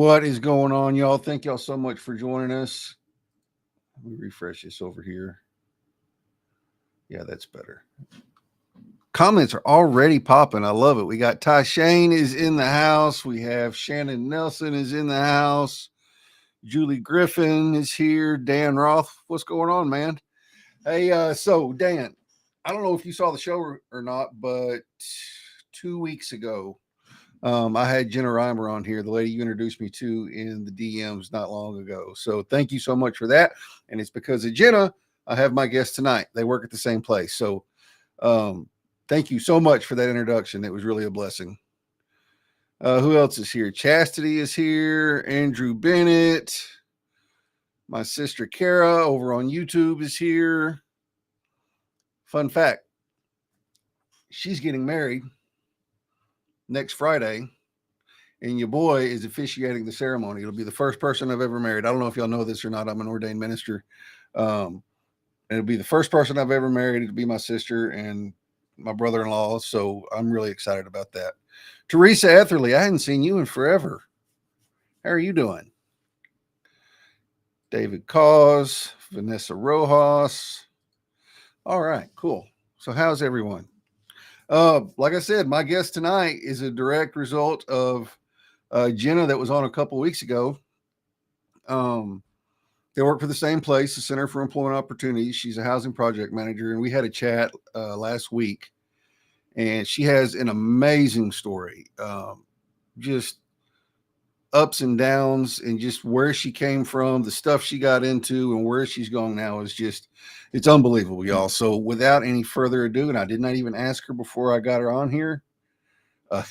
What is going on, y'all? Thank y'all so much for joining us. Let me refresh this over here. Yeah, that's better. Comments are already popping. I love it. We got Ty Shane is in the house. We have Shannon Nelson is in the house. Julie Griffin is here. Dan Roth, what's going on, man? Hey, so Dan, I don't know if you saw the show or not, but 2 weeks ago, I had Jenna Reimer on here, the lady you introduced me to in the DMs not long ago. So thank you so much for that. And it's because of Jenna, I have my guest tonight. They work at the same place. So thank you so much for that introduction. It was really a blessing. Who else is here? Chastity is here. Andrew Bennett. My sister Kara over on YouTube is here. Fun fact, she's getting married next Friday, and your boy is officiating the ceremony. It'll be the first person I've ever married. I don't know if y'all know this or not. I'm an ordained minister. It'll be the first person I've ever married. It'll be my sister and my brother-in-law. So I'm really excited about that. Teresa Etherly, I hadn't seen you in forever. How are you doing? David Cause, Vanessa Rojas. All right, cool. So how's everyone? Like I said, my guest tonight is a direct result of Jenna that was on a couple of weeks ago. They work for the same place, the Center for Employment Opportunities. She's a housing project manager, and we had a chat last week. And she has an amazing story, just ups and downs, and just where she came from, the stuff she got into, and where she's going now is just, it's unbelievable, y'all. So without any further ado, and I did not even ask her before I got her on here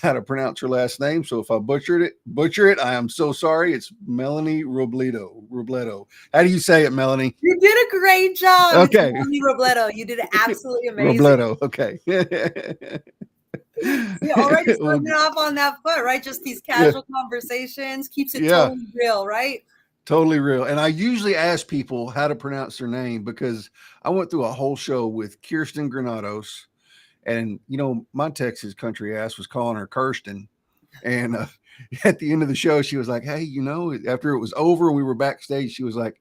how to pronounce her last name. So if I butcher it, I am so sorry. It's Melanie Robledo. How do you say it, Melanie? You did a great job. Okay. It's Melanie Robledo. You did absolutely amazing. Robledo. Okay. You're already starting off on that foot, right? Just these casual conversations keeps it totally real, right? Totally real. And I usually ask people how to pronounce their name because I went through a whole show with Kirsten Granados. And, you know, my Texas country ass was calling her Kirsten. And at the end of the show, she was like, hey, you know, after it was over and we were backstage, she was like,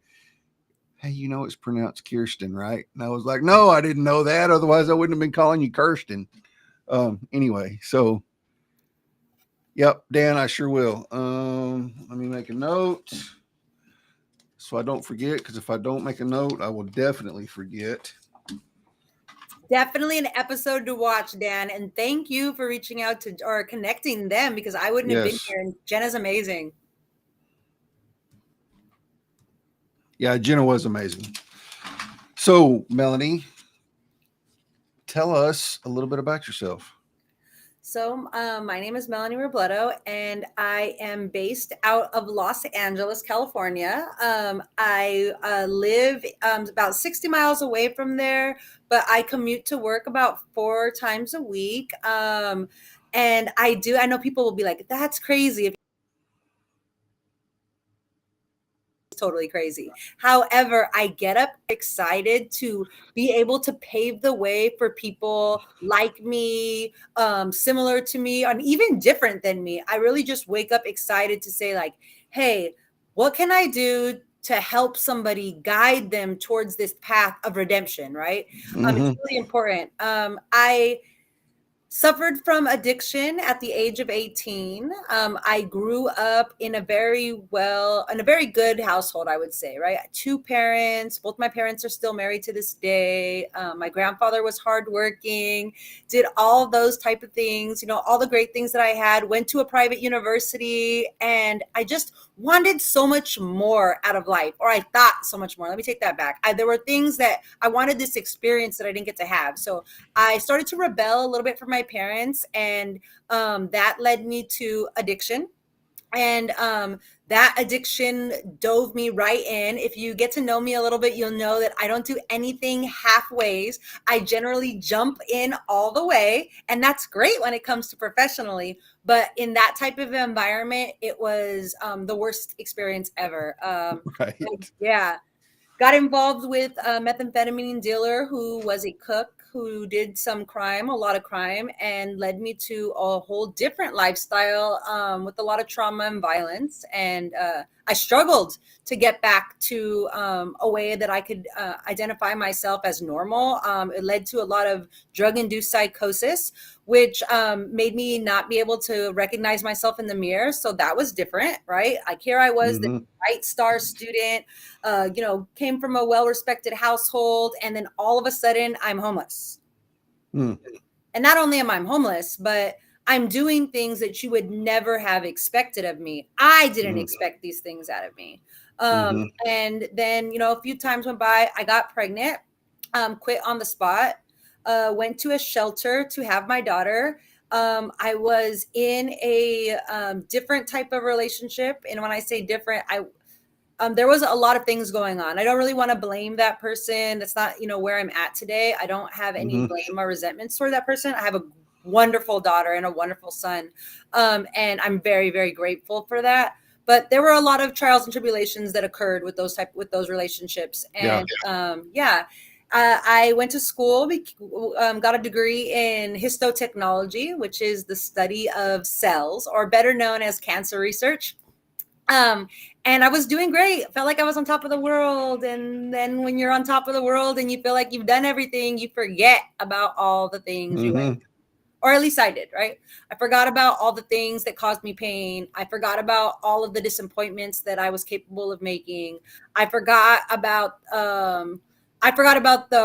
hey, you know, it's pronounced Kirsten, right? And I was like, no, I didn't know that. Otherwise, I wouldn't have been calling you Kirsten. Anyway, so, yep, Dan, I sure will. Let me make a note so I don't forget, because if I don't make a note, I will definitely forget. Definitely an episode to watch, Dan. And thank you for reaching out to or connecting them, because I wouldn't have been here. And Jenna's amazing. Yeah, Jenna was amazing. So, Melanie, tell us a little bit about yourself. So my name is Melanie Robledo, and I am based out of Los Angeles, California. I live about 60 miles away from there, but I commute to work about 4 times a week. And I know people will be like, that's crazy. Totally crazy. However, I get up excited to be able to pave the way for people like me, similar to me, and even different than me. I really just wake up excited to say, like, hey, what can I do to help somebody guide them towards this path of redemption, right? It's really important. I suffered from addiction at the age of 18. I grew up in a very good household, I would say, right? 2 parents, both my parents are still married to this day. My grandfather was hardworking, did all those type of things, you know, all the great things that I had, went to a private university, and I just wanted so much more out of life, or I thought so much more. Let me take that back. There were things that I wanted this experience that I didn't get to have. So I started to rebel a little bit from my parents, and that led me to addiction. And that addiction dove me right in. If you get to know me a little bit, you'll know that I don't do anything halfways. I generally jump in all the way, and that's great when it comes to professionally. But in that type of environment, it was the worst experience ever. Right. Yeah. Got involved with a methamphetamine dealer who was a cook who did some crime, a lot of crime, and led me to a whole different lifestyle with a lot of trauma and violence. And I struggled to get back to a way that I could identify myself as normal. It led to a lot of drug-induced psychosis, which made me not be able to recognize myself in the mirror. So that was different, right? Like here I was, the Bright Star student, came from a well-respected household, and then all of a sudden I'm homeless. And not only am I homeless, but I'm doing things that you would never have expected of me. I didn't expect these things out of me. And then, a few times went by, I got pregnant, quit on the spot, went to a shelter to have my daughter. I was in a different type of relationship. And when I say different, there was a lot of things going on. I don't really want to blame that person. That's not, where I'm at today. I don't have any blame or resentments toward that person. I have a wonderful daughter and a wonderful son. And I'm very, very grateful for that. But there were a lot of trials and tribulations that occurred with those relationships. And I went to school, got a degree in histotechnology, which is the study of cells, or better known as cancer research. And I was doing great. Felt like I was on top of the world. And then when you're on top of the world and you feel like you've done everything, you forget about all the things you went through. Or at least I did, right? I forgot about all the things that caused me pain. I forgot about all of the disappointments that I was capable of making. I forgot about the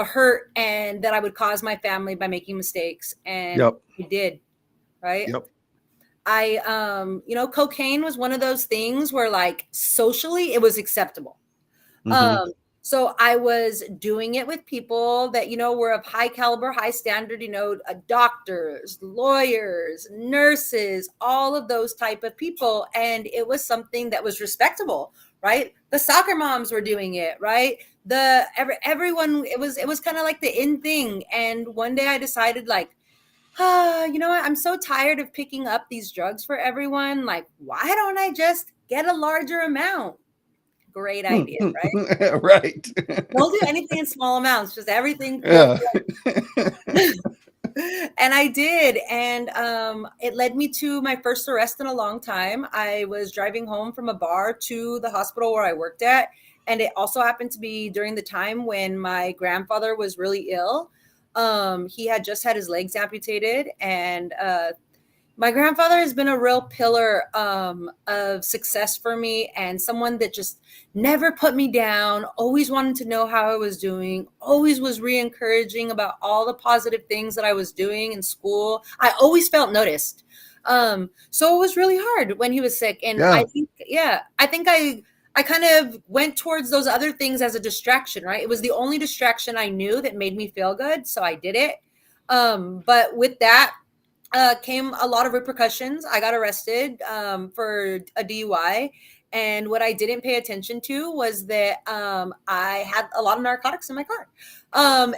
hurt and that I would cause my family by making mistakes. And I did, right? Cocaine was one of those things where, like, socially it was acceptable. So I was doing it with people that, were of high caliber, high standard, doctors, lawyers, nurses, all of those type of people. And it was something that was respectable, right? The soccer moms were doing it, right? Everyone, it was kind of like the in thing. And one day I decided, like, you know what? I'm so tired of picking up these drugs for everyone. Like, why don't I just get a larger amount? Great idea, right? Right. Don't do anything in small amounts, just everything. Yeah. And I did. And it led me to my first arrest in a long time. I was driving home from a bar to the hospital where I worked at. And it also happened to be during the time when my grandfather was really ill. He had just had his legs amputated, and my grandfather has been a real pillar of success for me, and someone that just never put me down, always wanted to know how I was doing, always was re-encouraging about all the positive things that I was doing in school. I always felt noticed. So it was really hard when he was sick. And I think I kind of went towards those other things as a distraction, right? It was the only distraction I knew that made me feel good. So I did it. But with that came a lot of repercussions. I got arrested for a DUI. And what I didn't pay attention to was that I had a lot of narcotics in my car.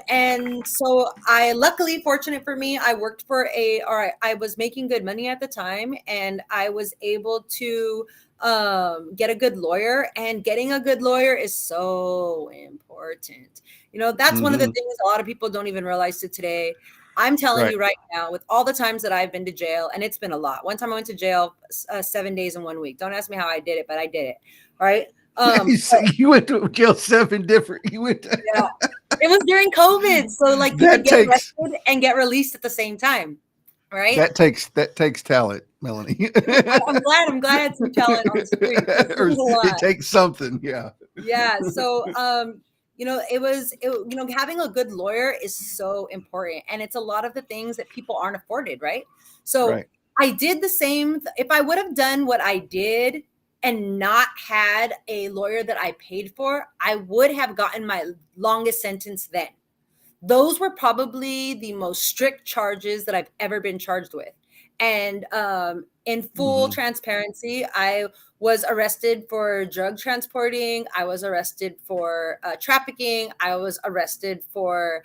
And so luckily, fortunate for me, I worked I was making good money at the time, and I was able to get a good lawyer. And getting a good lawyer is so important. That's one of the things a lot of people don't even realize to today. I'm telling you right now, with all the times that I've been to jail, and it's been a lot. One time I went to jail 7 days in 1 week. Don't ask me how I did it, but I did it. All right. You went to jail 7 different. Yeah. It was during COVID, so like you could get arrested and get released at the same time, right? That takes talent, Melanie. I'm glad I had some talent on the street. It takes something, yeah. Yeah. So having a good lawyer is so important, and it's a lot of the things that people aren't afforded, right? So I did the same. If I would have done what I did and not had a lawyer that I paid for, I would have gotten my longest sentence then. Those were probably the most strict charges that I've ever been charged with. And in full transparency, I was arrested for drug transporting. I was arrested for trafficking. I was arrested for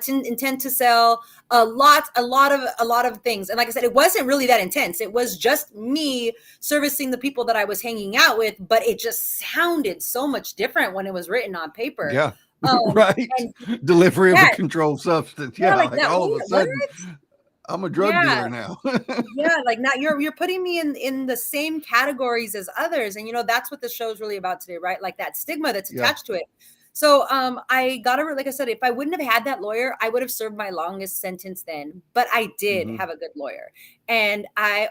intent to sell, a lot of things. And like I said, it wasn't really that intense. It was just me servicing the people that I was hanging out with, but it just sounded so much different when it was written on paper. Yeah. Right. And Delivery of a yeah, controlled substance. yeah, Yeah. like Like that. all of a What? sudden, I'm a drug Yeah, dealer now. yeah, like not you're putting me in the same categories as others, and that's what the show is really about today, right? Like that stigma that's Yeah. attached to it. So I got to, like I said, if I wouldn't have had that lawyer, I would have served my longest sentence then, but I did Hmm. have a good lawyer. And I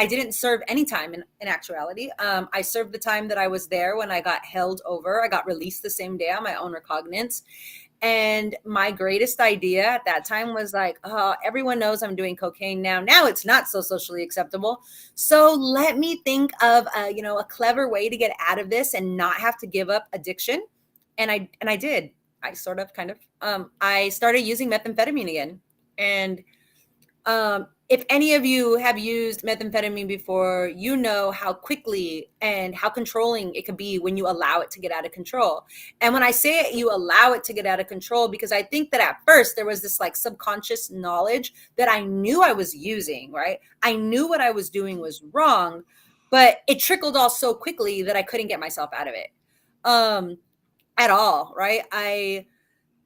didn't serve any time in actuality. I served the time that I was there. When I got held over, I got released the same day on my own recognizance. And my greatest idea at that time was like, oh, everyone knows I'm doing cocaine now. Now it's not so socially acceptable. So let me think of a clever way to get out of this and not have to give up addiction. And I did. I sort of kind of I started using methamphetamine again. And if any of you have used methamphetamine before, you know how quickly and how controlling it can be when you allow it to get out of control. And when I say it, you allow it to get out of control, because I think that at first there was this like subconscious knowledge that I knew I was using, right? I knew what I was doing was wrong, but it trickled all so quickly that I couldn't get myself out of it at all, right? I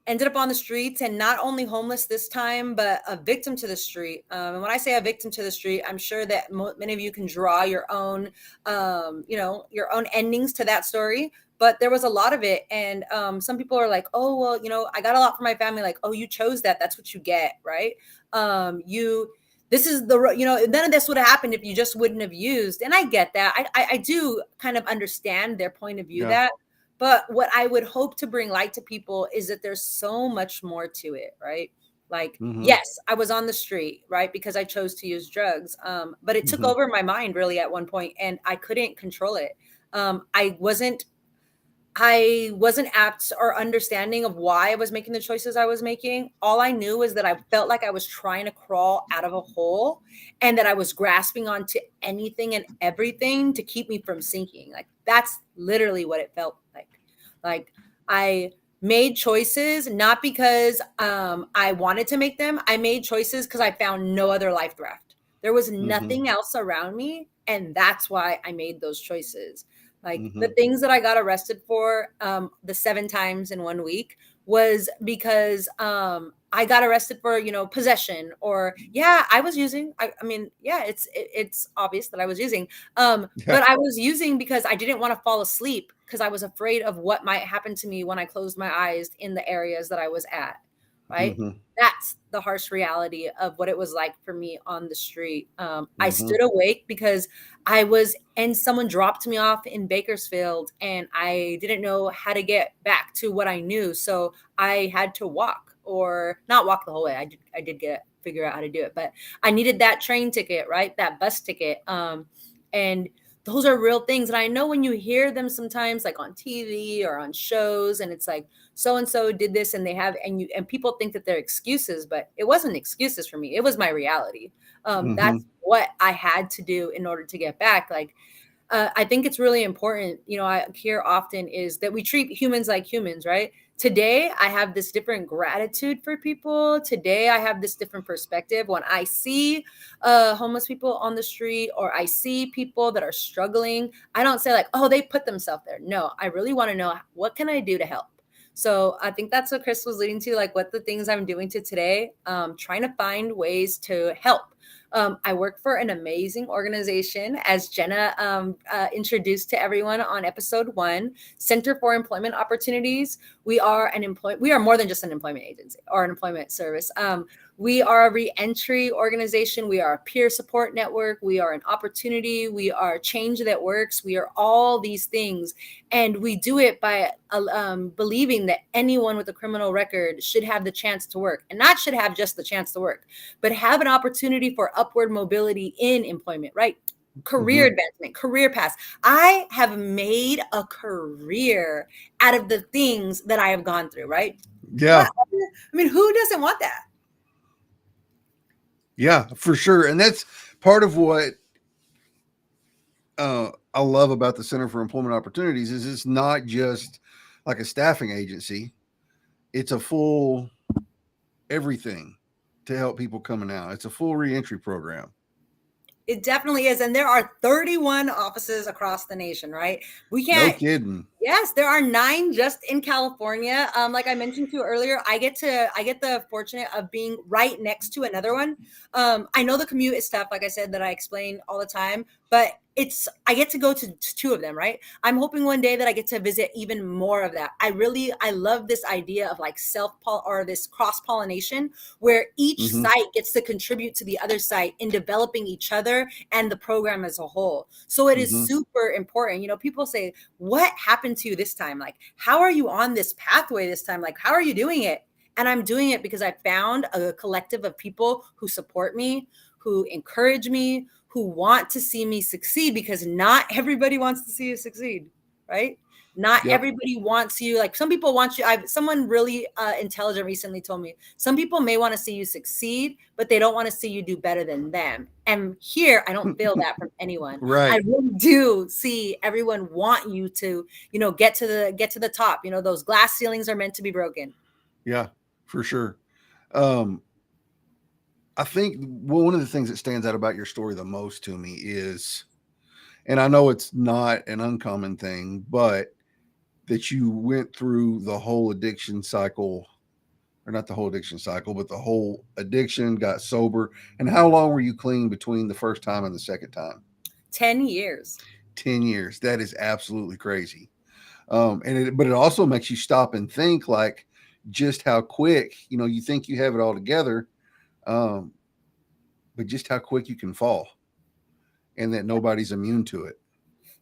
ended up on the streets, and not only homeless this time, but a victim to the street. And when I say a victim to the street, I'm sure that many of you can draw your own, your own endings to that story. But there was a lot of it. And some people are like, oh, well, I got a lot from my family. Like, oh, you chose that. That's what you get, right? This is none of this would have happened if you just wouldn't have used. And I get that. I do kind of understand their point of view, Yeah. that. But what I would hope to bring light to people is that there's so much more to it, right? Like, Hmm. yes, I was on the street, right? Because I chose to use drugs. But it took Hmm. over my mind really at one point, and I couldn't control it. I wasn't apt or understanding of why I was making the choices I was making. All I knew was that I felt like I was trying to crawl out of a hole, and that I was grasping onto anything and everything to keep me from sinking. Like, that's literally what it felt like. Like, I made choices not because I wanted to make them. I made choices because I found no other life left. There was Hmm. nothing else around me, and that's why I made those choices. Like, the Hmm. things that I got arrested for, the 7 times in 1 week, was because I got arrested for, possession, or yeah, I was using. I mean, yeah, it's obvious that I was using. Yeah. But I was using because I didn't want to fall asleep, because I was afraid of what might happen to me when I closed my eyes in the areas that I was at. Right. Hmm. That's the harsh reality of what it was like for me on the street. I Hmm. stood awake because and someone dropped me off in Bakersfield, and I didn't know how to get back to what I knew. So I had to walk, or not walk the whole way. I did figure out how to do it, but I needed that train ticket, right? That bus ticket. And those are real things. And I know when you hear them sometimes, like on TV or on shows, and it's like, so and so did this, and and people think that they're excuses, but it wasn't excuses for me. It was my reality. Hmm. That's what I had to do in order to get back. Like, I think it's really important, I hear often, is that we treat humans like humans, right? Today, I have this different gratitude for people. Today, I have this different perspective. When I see homeless people on the street, or I see people that are struggling, I don't say like, oh, they put themselves there. No, I really want to know, what can I do to help? So I think that's what Chris was leading to, like what the things I'm doing to today, trying to find ways to help. I work for an amazing organization, as Jenna introduced to everyone on episode 1, Center for Employment Opportunities. We are more than just an employment agency or an employment service. We are a reentry organization. We are a peer support network. We are an opportunity. We are change that works. We are all these things. And we do it by believing that anyone with a criminal record should have the chance to work, and not should have just the chance to work, but have an opportunity for upward mobility in employment, right? Career Hmm. advancement, career paths. I have made a career out of the things that I have gone through, right? What, Yeah. I mean, who doesn't want that? Yeah, for sure. And that's part of what I love about the Center for Employment Opportunities is it's not just like a staffing agency. It's a full everything to help people coming out. It's a full reentry program. It definitely is. And there are 31 offices across the nation, right? We No can't kidding. Yes, there are 9 just in California. Like I mentioned to you earlier, I get the fortunate of being right next to another one. I know the commute is tough, like I said, that I explain all the time, but I get to go to 2 of them, right? I'm hoping one day that I get to visit even more of that. I love this idea of like or this cross pollination where each Mm-hmm. site gets to contribute to the other site in developing each other and the program as a whole. So it is Mm-hmm. super important. You know, people say, what happened to you this time? Like, how are you on this pathway this time? Like, how are you doing it? And I'm doing it because I found a collective of people who support me, who encourage me, who want to see me succeed, because not everybody wants to see you succeed, right? Not Yep. everybody wants you. Like some people want you. Someone really intelligent recently told me some people may want to see you succeed, but they don't want to see you do better than them. And here, I don't feel that from anyone. I Right. really do see everyone want you to, get to the top. You know, those glass ceilings are meant to be broken. Yeah, for sure. Um, I think one of the things that stands out about your story the most to me is, and I know it's not an uncommon thing, but that you went through the whole addiction cycle, or not the whole addiction cycle, but the whole addiction, got sober. And how long were you clean between the first time and the second time? 10 years. 10 years. That is absolutely crazy. But it also makes you stop and think, like, just how quick, you think you have it all together, um, but just how quick you can fall, and that nobody's immune to it.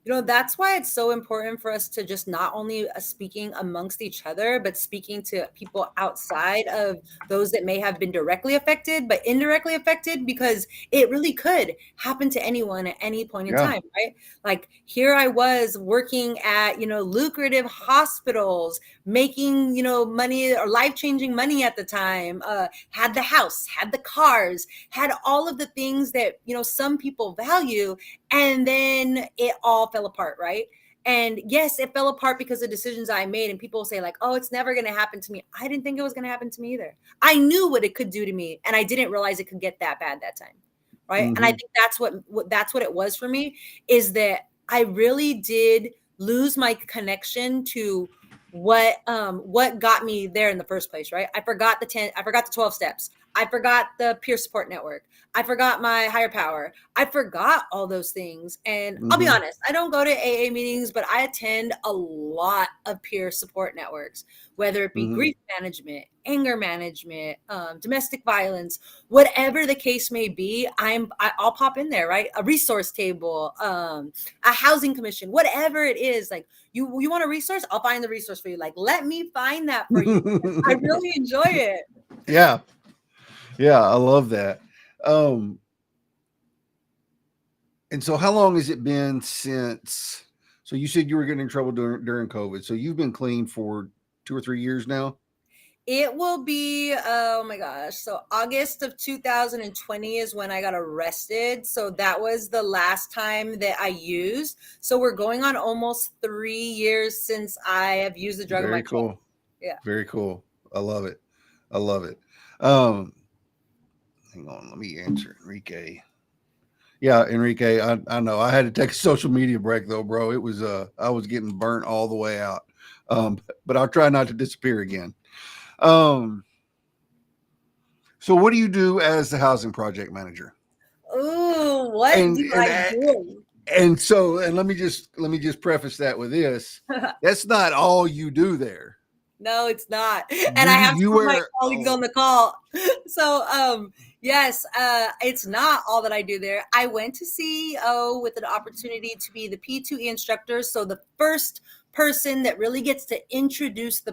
That's why it's so important for us to just not only speaking amongst each other, but speaking to people outside of those that may have been directly affected, but indirectly affected, because it really could happen to anyone at any point in Yeah. time, right? Like here I was working at, lucrative hospitals, making, money or life-changing money at the time, had the house, had the cars, had all of the things that, some people value. And then it all fell apart, right? And yes, it fell apart because of decisions I made. And people say, like, oh, it's never going to happen to me. I didn't think it was going to happen to me either. I knew what it could do to me, and I didn't realize it could get that bad that time. Right. And I Mm-hmm. think that's what it was for me, is that I really did lose my connection to what got me there in the first place, right? I forgot the 12 steps. I forgot the peer support network. I forgot my higher power. I forgot all those things. And I'll be Mm-hmm. honest, I don't go to AA meetings, but I attend a lot of peer support networks, whether it be Mm-hmm. grief management, anger management, domestic violence, whatever the case may be. I'll pop in there, right? A resource table, a housing commission, whatever it is. Like you want a resource? I'll find the resource for you. Like, let me find that for you. I really enjoy it. Yeah. Yeah. I love that. Um, and so how long has it been since, so you said you were getting in trouble during COVID. So you've been clean for 2 or 3 years now? It will be, oh my gosh. So August of 2020 is when I got arrested. So that was the last time that I used. So we're going on almost 3 years since I have used the drug in my Very 20s. cool. Yeah. Very cool. I love it. I love it. Um, hang on, let me answer Enrique. Yeah, Enrique, I know. I had to take a social media break though, bro. It was I was getting burnt all the way out. But I'll try not to disappear again. Um, so what do you do as the housing project manager? Ooh, what And do and I do? and let me just preface that with this. That's not all you do there. No, it's not. And You I have you some of my wear colleagues on the call. So, yes, it's not all that I do there. I went to CEO with an opportunity to be the P2E instructor. So the first person that really gets to introduce the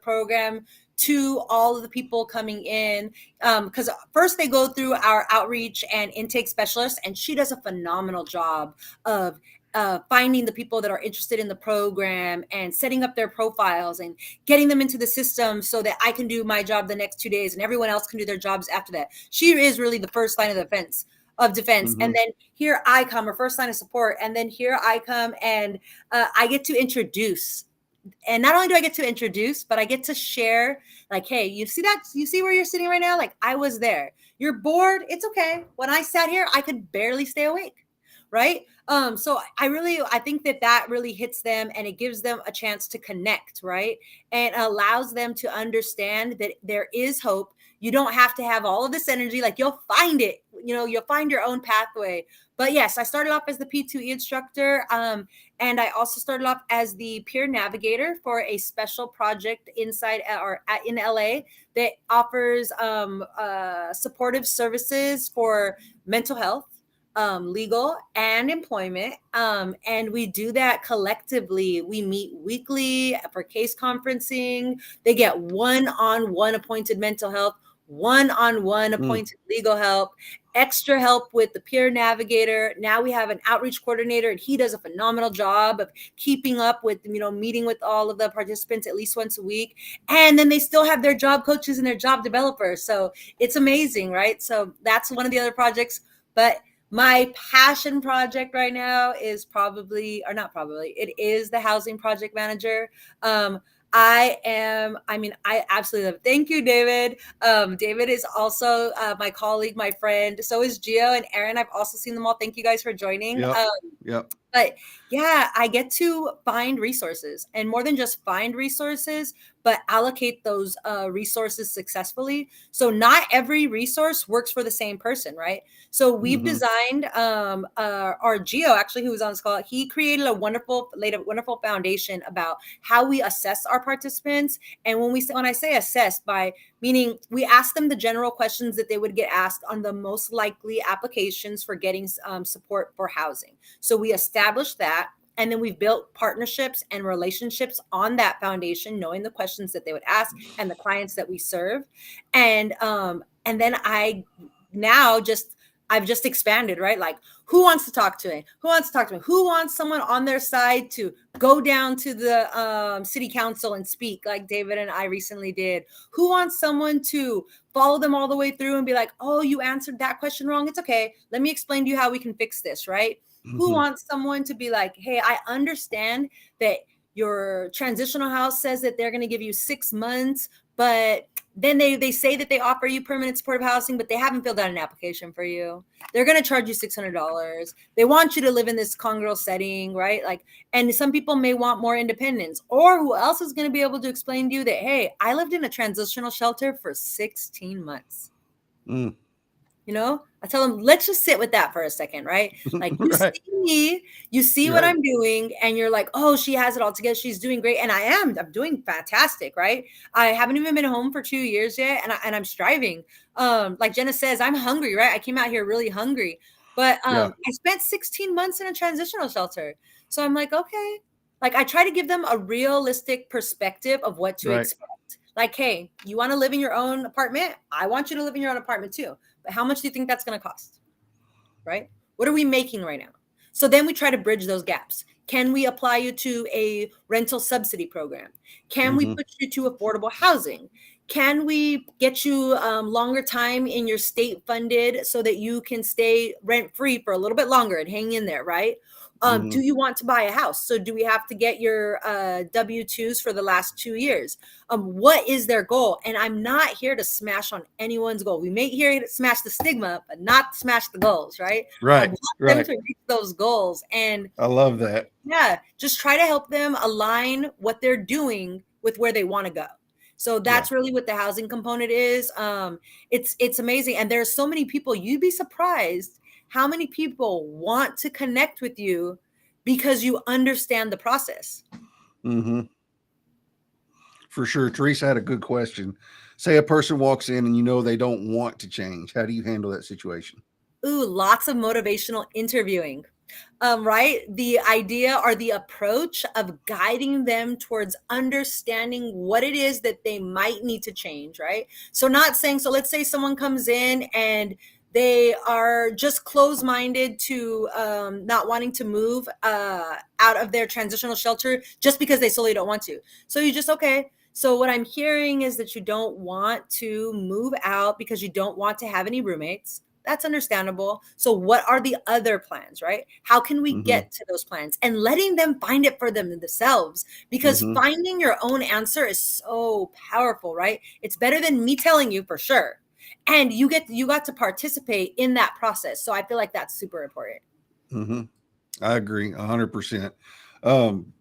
program to all of the people coming in. Because first they go through our outreach and intake specialist, and she does a phenomenal job of finding the people that are interested in the program and setting up their profiles and getting them into the system so that I can do my job the next 2 days and everyone else can do their jobs after that. She is really the first line of defense. Mhm. And then here I come, or first line of support. And then here I come, and I get to introduce. And not only do I get to introduce, but I get to share, like, hey, you see that? You see where you're sitting right now? Like, I was there. You're bored. It's okay. When I sat here, I could barely stay awake. right? So I think that really hits them, and it gives them a chance to connect, right? And allows them to understand that there is hope. You don't have to have all of this energy. Like, you'll find it, you'll find your own pathway. But yes, I started off as the P2E instructor. And I also started off as the peer navigator for a special project inside in LA that offers supportive services for mental health, legal, and employment. And we do that collectively. We meet weekly for case conferencing. They get one-on-one appointed mental health, one-on-one appointed legal help, extra help with the peer navigator. Now we have an outreach coordinator, and he does a phenomenal job of keeping up with, meeting with all of the participants at least once a week. And then they still have their job coaches and their job developers. So it's amazing, right? So that's one of the other projects. But my passion project right now is it is the housing project manager. I absolutely love it. Thank you, David. David is also my colleague, my friend. So is Gio and Aaron. I've also seen them all. Thank you guys for joining. Yep. But yeah, I get to find resources, and more than just find resources, but allocate those resources successfully. So not every resource works for the same person, right? So we've designed our Geo, actually, who was on this call, he created laid a wonderful foundation about how we assess our participants. And when I say assess, by meaning we ask them the general questions that they would get asked on the most likely applications for getting support for housing. So we established that. And then we've built partnerships and relationships on that foundation, knowing the questions that they would ask and the clients that we serve. And then I've just expanded, right? Like, who wants to talk to me? Who wants to talk to me? Who wants someone on their side to go down to the city council and speak like David and I recently did? Who wants someone to follow them all the way through and be like, oh, you answered that question wrong. It's okay. Let me explain to you how we can fix this, right? Who wants someone to be like, hey, I understand that your transitional house says that they're going to give you 6 months, but then they say that they offer you permanent supportive housing, but they haven't filled out an application for you. They're going to charge you $600. They want you to live in this congruent setting, right? Like, and some people may want more independence. Or who else is going to be able to explain to you that, hey, I lived in a transitional shelter for 16 months. I tell them, let's just sit with that for a second, right? Like, you see me, you see what I'm doing, and you're like, oh, she has it all together. She's doing great. And I'm doing fantastic, right? I haven't even been home for 2 years yet, and I'm striving. Like Jenna says, I'm hungry, right? I came out here really hungry. But I spent 16 months in a transitional shelter. So I'm like, okay. Like, I try to give them a realistic perspective of what to expect. Like, hey, you want to live in your own apartment? I want you to live in your own apartment too. But how much do you think that's going to cost? Right? What are we making right now? So then we try to bridge those gaps. Can we apply you to a rental subsidy program? Can we put you to affordable housing? Can we get you longer time in your state funded so that you can stay rent free for a little bit longer and hang in there, right? Do you want to buy a house? So do we have to get your W-2s for the last 2 years? What is their goal? And I'm not here to smash on anyone's goal. We may here to smash the stigma, but not smash the goals, right? Right. I want them to reach those goals. And I love that. Yeah, just try to help them align what they're doing with where they want to go. So that's really what the housing component is. It's amazing. And there's so many people, you'd be surprised how many people want to connect with you because you understand the process. For sure. Teresa had a good question. Say a person walks in and they don't want to change. How do you handle that situation? Ooh, lots of motivational interviewing. Right? The idea or the approach of guiding them towards understanding what it is that they might need to change, right? So let's say someone comes in and they are just closed-minded to not wanting to move out of their transitional shelter just because they solely don't want to. So you just, okay. So what I'm hearing is that you don't want to move out because you don't want to have any roommates. That's understandable. So what are the other plans, right? How can we get to those plans? And letting them find it for themselves, because finding your own answer is so powerful, right? It's better than me telling you for sure. And you got to participate in that process. So I feel like that's super important. Mm-hmm. I agree 100%. Um,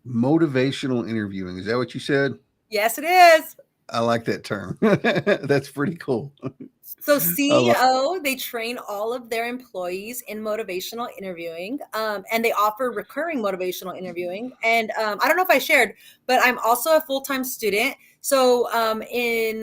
Motivational interviewing. Is that what you said? Yes, it is. I like that term. That's pretty cool. So I like. CEO, they train all of their employees in motivational interviewing, and they offer recurring motivational interviewing. And I don't know if I shared, but I'm also a full-time student. So in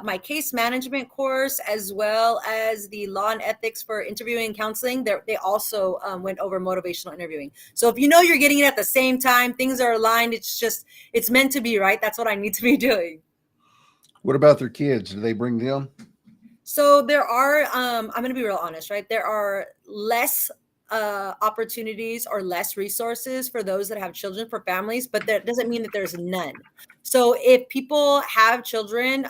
my case management course, as well as the law and ethics for interviewing and counseling, they also went over motivational interviewing. So if you know you're getting it at the same time, things are aligned. It's meant to be, right? That's what I need to be doing. What about their kids? Do they bring them? So there are, I'm going to be real honest, right? There are less opportunities or less resources for those that have children, for families, but that doesn't mean that there's none. So if people have children,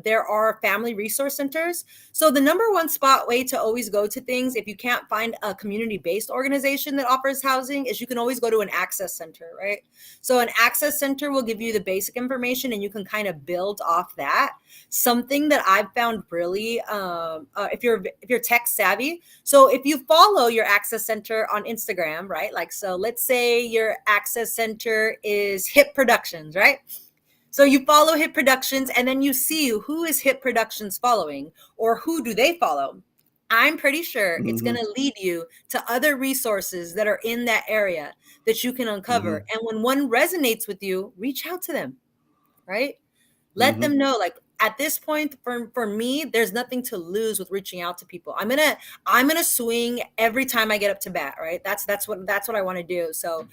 there are family resource centers. So the number one spot way to always go to things, if you can't find a community-based organization that offers housing, is you can always go to an access center, right? So an access center will give you the basic information and you can kind of build off that. Something that I've found really, if you're tech savvy, so if you follow your access center on Instagram, right? Like, so let's say your access center is Hip Productions, right? So you follow Hip Productions and then you see who is Hip Productions following, or who do they follow. I'm pretty sure it's going Mm-hmm. to lead you to other resources that are in that area that you can Mm-hmm. uncover. And when one resonates with you, reach out to them, right? Let Mm-hmm. them know, like, at this point, for me, there's nothing to lose with reaching out to people. I'm gonna swing every time I get up to bat, right? That's what I want to do. So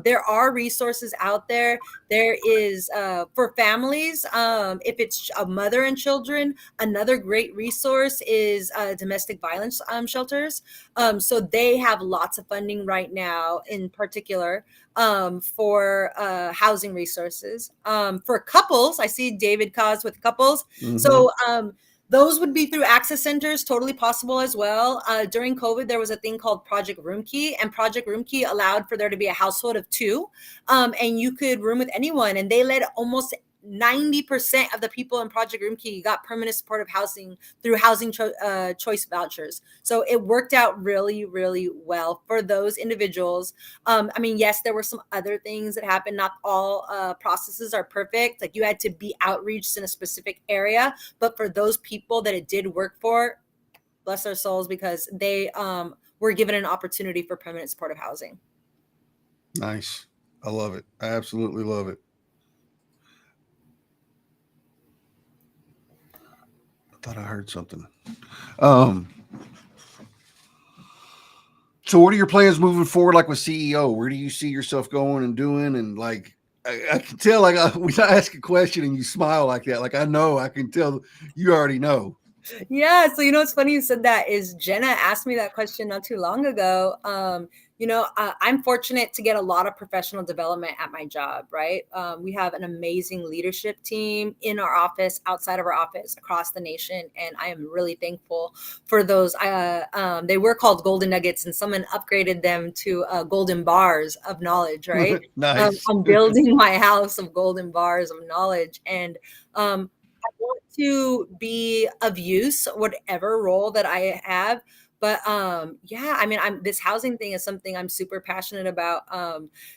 there are resources out there. There is for families, if it's a mother and children, another great resource is domestic violence shelters. So they have lots of funding right now, in particular, for housing resources. For couples, I see David Cause with couples. Mm-hmm. So those would be through access centers, totally possible as well. During COVID, there was a thing called Project Room Key, and Project Room Key allowed for there to be a household of two, and you could room with anyone. And they let almost 90% of the people in Project Room Key got permanent supportive housing through housing choice vouchers. So it worked out really, really well for those individuals. I mean, yes, there were some other things that happened. Not all processes are perfect. Like, you had to be outreached in a specific area, but for those people that it did work for, bless their souls, because they were given an opportunity for permanent supportive housing. Nice. I love it. I absolutely love it. I thought I heard something. Um, so what are your plans moving forward, like with CEO? Where do you see yourself going and doing? And like, I can tell, like, when I ask a question and you smile like that, like, I know, I can tell you already know. Yeah, so it's funny you said that. Is Jenna asked me that question not too long ago. I'm fortunate to get a lot of professional development at my job, right? We have an amazing leadership team in our office, outside of our office, across the nation, and I am really thankful for those. They were called Golden Nuggets, and someone upgraded them to Golden Bars of Knowledge, right? Nice. I'm building my house of Golden Bars of Knowledge, and I want to be of use, whatever role that I have. But yeah, I mean, this housing thing is something I'm super passionate about.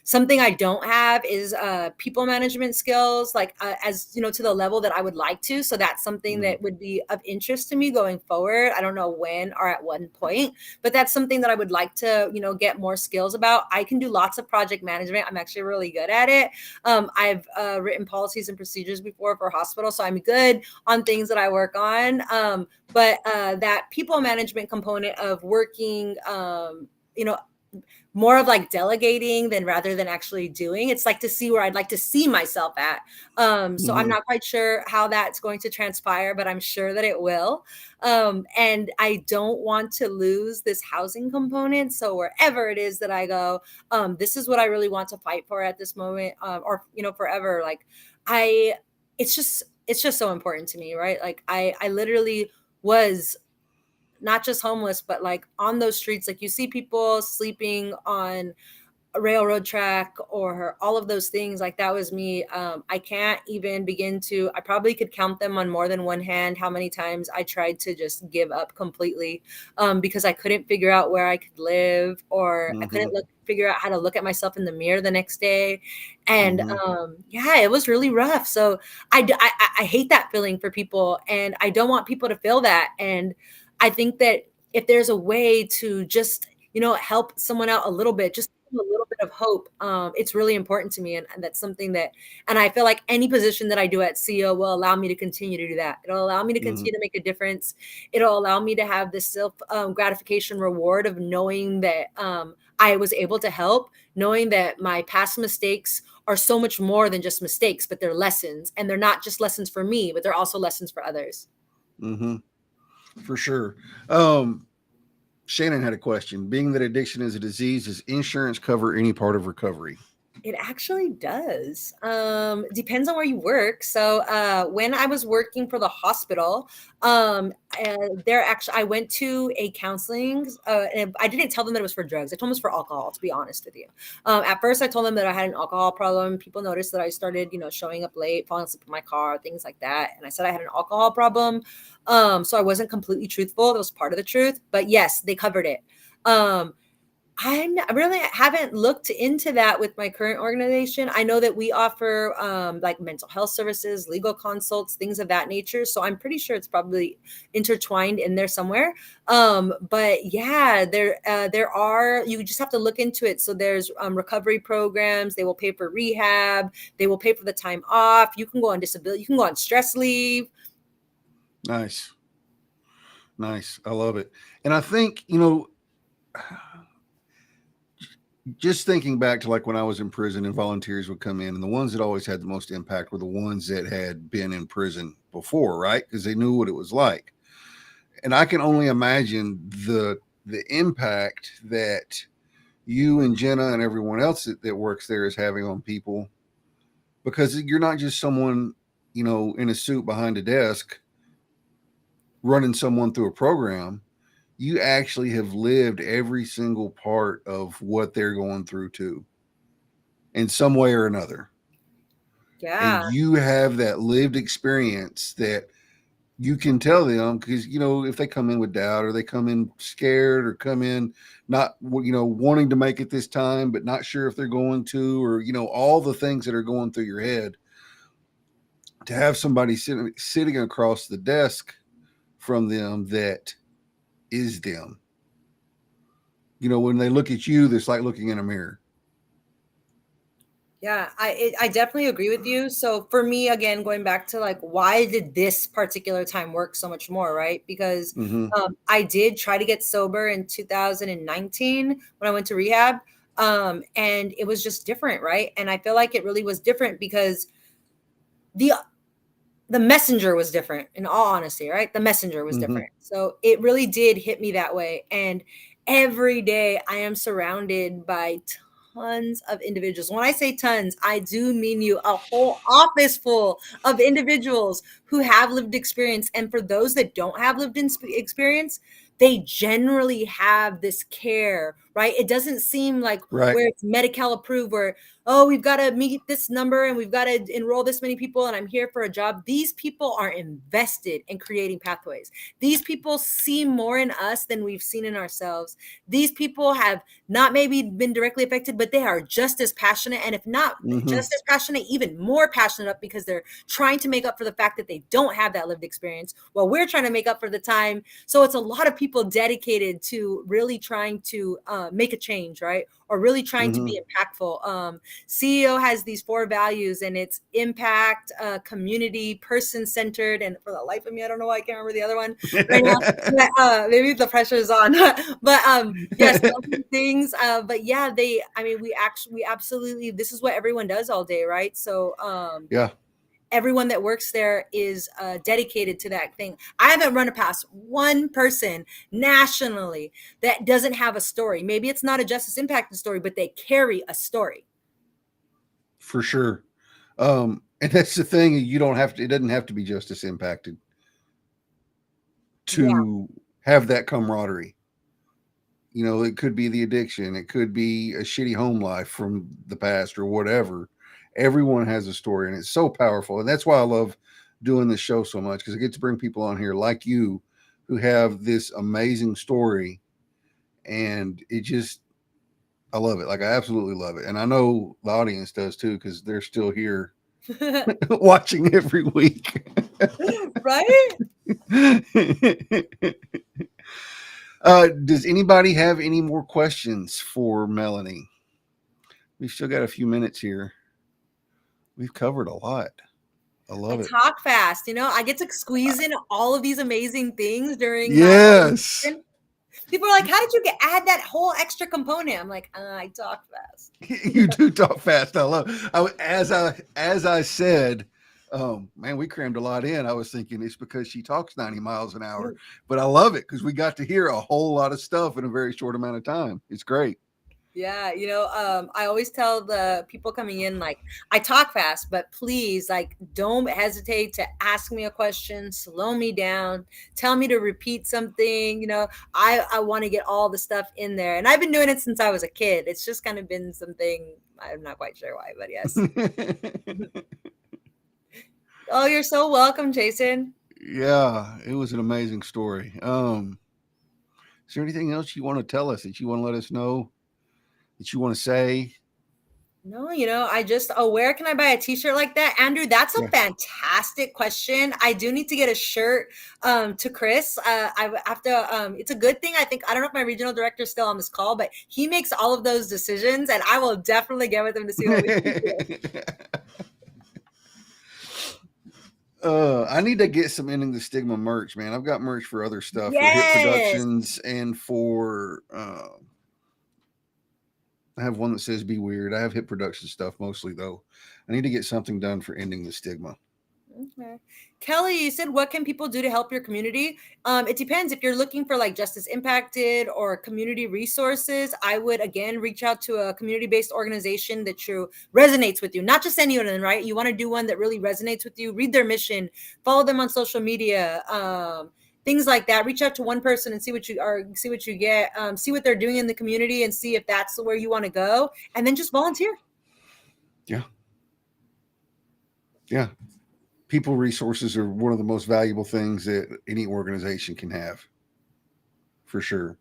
Something I don't have is people management skills, like as to the level that I would like to. So that's something Mm, that would be of interest to me going forward. I don't know when or at one point, but that's something that I would like to get more skills about. I can do lots of project management. I'm actually really good at it. I've written policies and procedures before for hospitals, so I'm good on things that I work on. But that people management component of working, you know, more of like delegating than rather than actually doing. It's like to see where I'd like to see myself at. So I'm mhm. not quite sure how that's going to transpire, but I'm sure that it will. And I don't want to lose this housing component. So wherever it is that I go, this is what I really want to fight for at this moment, or forever. Like I, it's just so important to me, right? Like I literally was not just homeless, but like on those streets. Like, you see people sleeping on railroad track or all of those things. Like that was me. I can't even begin to, I probably could count them on more than one hand how many times I tried to just give up completely, because I couldn't figure out where I could live, or I couldn't figure out how to look at myself in the mirror the next day. And yeah, it was really rough. So I hate that feeling for people, and I don't want people to feel that. And I think that if there's a way to just, help someone out a little bit, just a little bit of hope, it's really important to me. And that's something that, and I feel like any position that I do at CEO will allow me to continue to do that. It'll allow me to continue to make a difference. It'll allow me to have this self gratification reward of knowing that I was able to help, knowing that my past mistakes are so much more than just mistakes, but they're lessons, and they're not just lessons for me, but they're also lessons for others. For sure. Shannon had a question. Being that addiction is a disease, does insurance cover any part of recovery? It actually does. Depends on where you work. So when I was working for the hospital, I went to a counseling, and I didn't tell them that it was for drugs. I told them it was for alcohol, to be honest with you. At first, I told them that I had an alcohol problem. People noticed that I started, showing up late, falling asleep in my car, things like that. And I said I had an alcohol problem. So I wasn't completely truthful. That was part of the truth. But yes, they covered it. I really haven't looked into that with my current organization. I know that we offer like mental health services, legal consults, things of that nature. So I'm pretty sure it's probably intertwined in there somewhere. But yeah, there are, you just have to look into it. So there's recovery programs. They will pay for rehab. They will pay for the time off. You can go on disability. You can go on stress leave. Nice. I love it. And I think, just thinking back to like when I was in prison and volunteers would come in, and the ones that always had the most impact were the ones that had been in prison before, right? Because they knew what it was like. And I can only imagine the impact that you and Jenna and everyone else that works there is having on people, because you're not just someone, in a suit behind a desk running someone through a program. You actually have lived every single part of what they're going through too, in some way or another. Yeah. And you have that lived experience that you can tell them, because, if they come in with doubt, or they come in scared, or come in not, wanting to make it this time, but not sure if they're going to, or, all the things that are going through your head, to have somebody sitting across the desk from them that is them. When they look at you, it's like looking in a mirror. Yeah, I definitely agree with you. So for me, again, going back to like, why did this particular time work so much more, right? Because I did try to get sober in 2019 when I went to rehab, and it was just different, right? And I feel like it really was different because the messenger was different, in all honesty, right? The messenger was different. So it really did hit me that way. And every day I am surrounded by tons of individuals. When I say tons, I do mean a whole office full of individuals who have lived experience. And for those that don't have lived experience, they generally have this care, right? It doesn't seem like where it's Medi-Cal approved, where, oh, we've got to meet this number and we've got to enroll this many people and I'm here for a job. These people are invested in creating pathways. These people see more in us than we've seen in ourselves. These people have not maybe been directly affected, but they are just as passionate. And if not just as passionate, even more passionate up, because they're trying to make up for the fact that they don't have that lived experience while we're trying to make up for the time. So it's a lot of people dedicated to really trying to make a change, right? Or really trying to be impactful. CEO has these 4 values, and it's impact, community, person-centered, and for the life of me, I don't know why I can't remember the other one right now. Maybe the pressure is on. But yes, things. But yeah, we absolutely, this is what everyone does all day, right? So yeah. Everyone that works there is dedicated to that thing. I haven't run past one person nationally that doesn't have a story. Maybe it's not a justice impacted story, but they carry a story. For sure. And that's the thing. It doesn't have to be justice impacted to have that camaraderie. You know, it could be the addiction, it could be a shitty home life from the past or whatever. Everyone has a story, and it's so powerful. And that's why I love doing this show so much, because I get to bring people on here like you who have this amazing story. And it just, I love it. Like, I absolutely love it. And I know the audience does too, because they're still here watching every week. Right? Does anybody have any more questions for Melanie? We've still got a few minutes here. We've covered a lot. I I love it. talk fast, you know, I get to squeeze in all of these amazing things during my Yes. audition. People are like, how did you add that whole extra component? I'm like, I talk fast. You do talk fast. I love it. As I said, man, we crammed a lot in. I was thinking it's because she talks 90 miles an hour, but I love it because we got to hear a whole lot of stuff in a very short amount of time. It's great. Yeah, you know, I always tell the people coming in, like, I talk fast, but please, like, don't hesitate to ask me a question, slow me down, tell me to repeat something. You know, I want to get all the stuff in there, and I've been doing it since I was a kid. It's just kind of been something, I'm not quite sure why, but yes. Oh, you're so welcome, Jason. Yeah, it was an amazing story. Is there anything else you want to tell us, that you want to let us know, that you want to say? No, you know, I just, oh, where can I buy a t-shirt like that? Andrew, that's a Yeah. fantastic question. I do need to get a shirt to Chris. I have to, it's a good thing. I think, I don't know if my regional director is still on this call, but he makes all of those decisions, and I will definitely get with him to see what we can do. I need to get some Ending the Stigma merch, man. I've got merch for other stuff, for Hit Yes. Productions, and for I have one that says "Be Weird." I have Hit Production stuff mostly, though. I need to get something done for Ending the Stigma. Okay. Kelly, you said, what can people do to help your community? It depends. If you're looking for like Justice Impacted or community resources, I would again reach out to a community-based organization that resonates with you. Not just anyone, right? You want to do one that really resonates with you. Read their mission, follow them on social media, things like that. Reach out to one person and see what you get, see what they're doing in the community, and see if that's where you want to go, and then just volunteer. Yeah. Yeah. People resources are one of the most valuable things that any organization can have, for sure.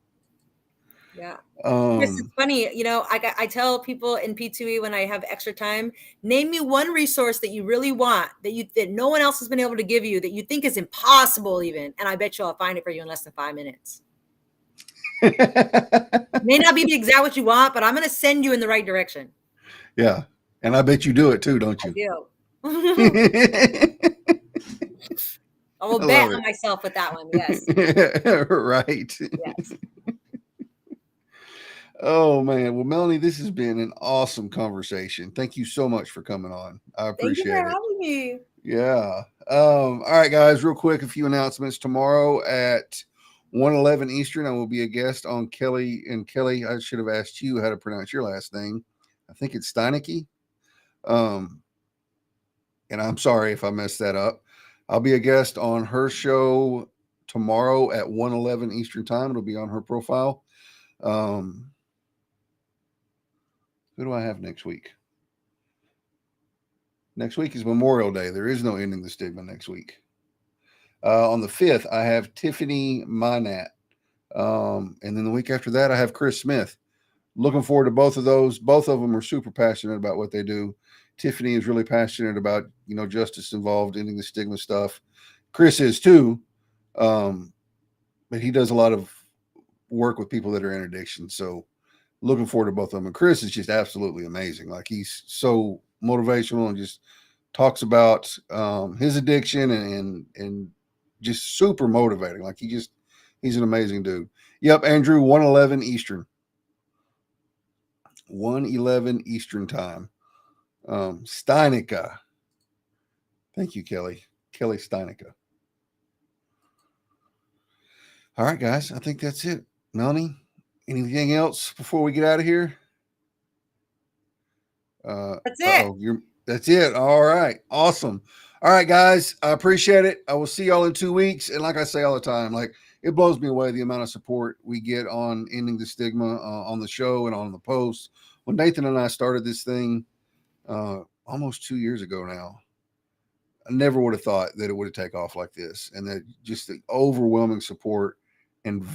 Yeah. Yes, it's funny, you know, I tell people in P2E when I have extra time, name me one resource that you really want, that no one else has been able to give you, that you think is impossible even, and I bet you I'll find it for you in less than 5 minutes. May not be the exact what you want, but I'm going to send you in the right direction. Yeah. And I bet you do it too, don't you? I do. I will bet on myself with that one. Yes. Right. Yes. Oh man. Well, Melanie, this has been an awesome conversation. Thank you so much for coming on. I Thank you for appreciate it. having me. Yeah. All right, guys, real quick, a few announcements. Tomorrow at 1:11 Eastern, I will be a guest on Kelly. And Kelly, I should have asked you how to pronounce your last name. I think it's Steinecke. And I'm sorry if I messed that up. I'll be a guest on her show tomorrow at 1:11 Eastern time. It'll be on her profile. Who do I have next week? Next week is Memorial Day. There is no Ending the Stigma next week. On the 5th, I have Tiffany Minat. And then the week after that, I have Chris Smith. Looking forward to both of those. Both of them are super passionate about what they do. Tiffany is really passionate about, justice involved, ending the stigma stuff. Chris is too. But he does a lot of work with people that are in addiction. So looking forward to both of them. And Chris is just absolutely amazing. Like, he's so motivational and just talks about his addiction and just super motivating. Like, he's an amazing dude. Yep, Andrew, 1:11 Eastern. 1:11 Eastern time. Steinecke. Thank you, Kelly. Kelly Steinecke. All right, guys. I think that's it. Melanie, anything else before we get out of here? That's it. That's it. All right. Awesome. All right, guys. I appreciate it. I will see y'all in 2 weeks. And like I say all the time, like, it blows me away the amount of support we get on ending the stigma on the show and on the posts. When Nathan and I started this thing almost 2 years ago now, I never would have thought that it would have taken off like this, and that just the overwhelming support. And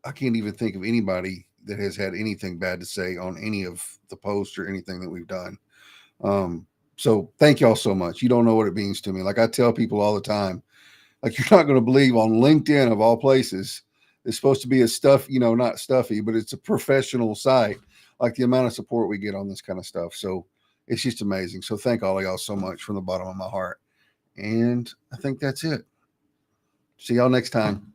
I can't even think of anybody that has had anything bad to say on any of the posts or anything that we've done. So thank y'all so much. You don't know what it means to me. Like I tell people all the time, like you're not going to believe on LinkedIn of all places, it's supposed to be a stuff, not stuffy, but it's a professional site. Like the amount of support we get on this kind of stuff. So it's just amazing. So thank all of y'all so much from the bottom of my heart. And I think that's it. See y'all next time.